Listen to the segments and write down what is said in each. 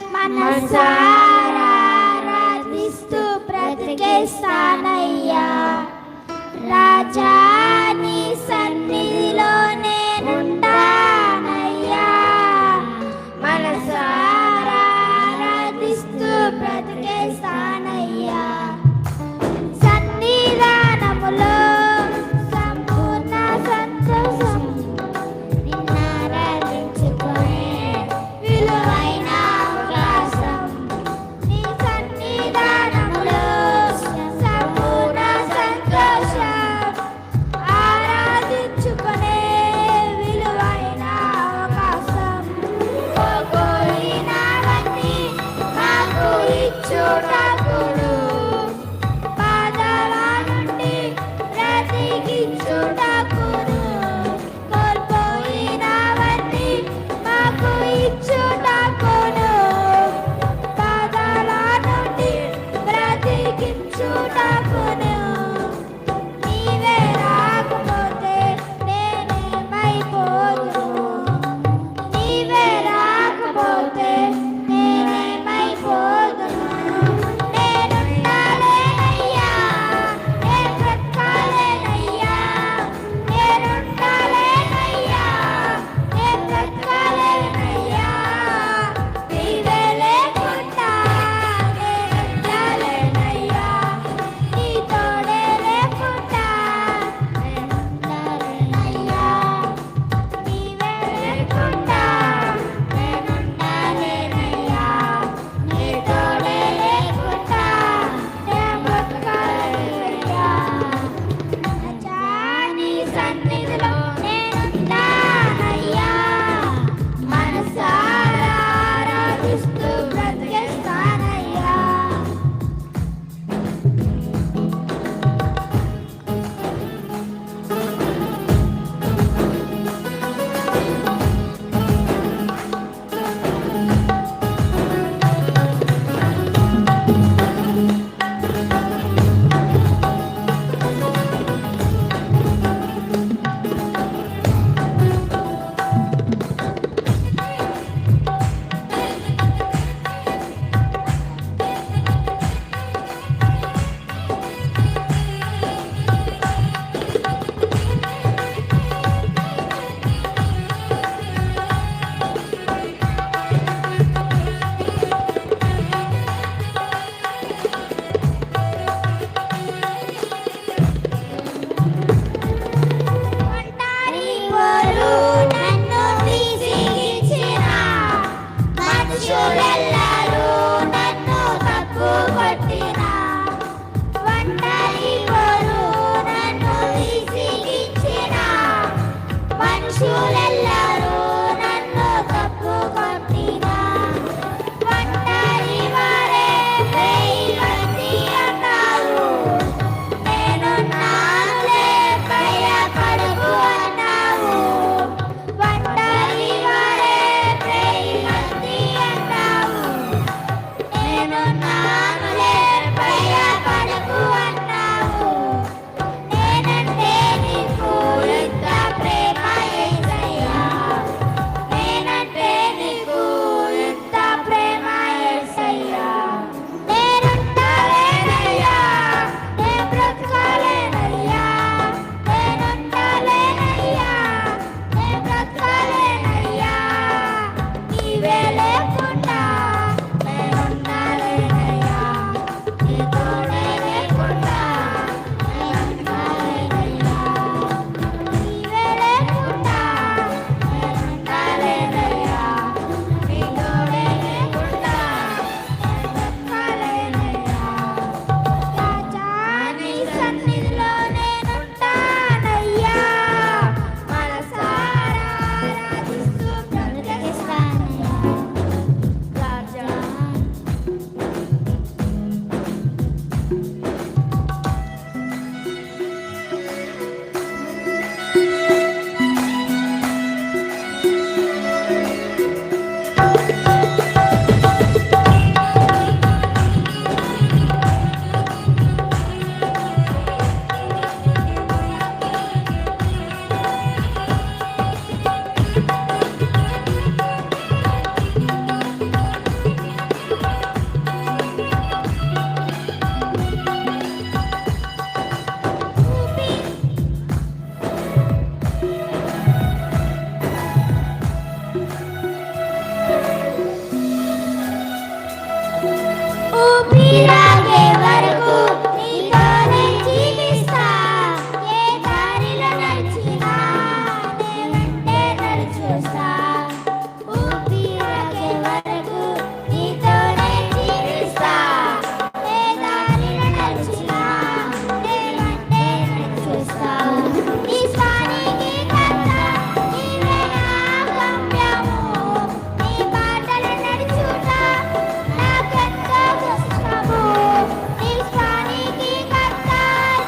మనసారా ఆరాధిస్తూ బ్రతికేస్తానయ్యా. రాజా నీ సన్నిధిలో నేనుంటానయ్యా. మనసారా ఆరాధిస్తూ బ్రతికేస్తానయ్యా. సన్నిధానములో సంపూర్ణ సంతోషం నిన్నారాధించుకునే విలువైన అవకాశం. నీ సన్నిధానములో సంపూర్ణ ఊపిరాగే వరకు నీతోనే జీవిస్తా. ఏ దారిలో నడిచినా నీ వెంటే నడుచూస్తా. ఊపిరాగే వరకు నీతోనే జీవిస్తా. ఏ దారిలో నడిచినా నీ వెంటే నడుచూస్తా. నీ స్వానికి కర్త నీవే నా గమ్యము. నీ బాటలో నడుచుట నాకెంతో కష్టము. నీ స్వానికి కర్త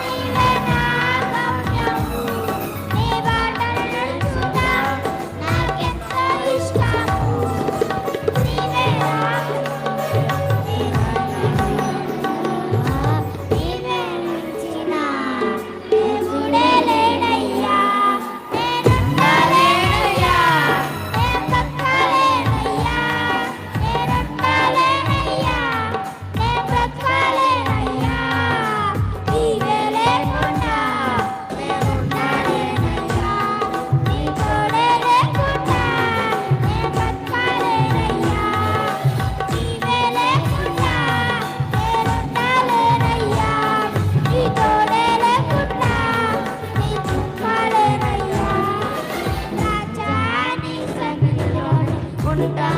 నీవే నా గమ్యము. నీ బాటలో నడుచుట నాకెంతో ఇష్టము. నీవే నీవే మించిన దేవుడే లేడయ్యా. నేనుండలేనయ్యా, నేను బ్రతకలేనయ్యా. నేనుండలేనయ్యా, నేను బ్రతకలేనయ్యా. నీవే లేకుండా నేనుండలేనయ్యా. నీ తోడే లేకుండా నేను బ్రతకలేనయ్యా. నీవే లేకుండా నేనుండలేనయ్యా. నీ తోడే లేకుండా నీ బ్రతకలేనయ్యా. రాజా నీ సన్నిధిలోనే ఉంటా.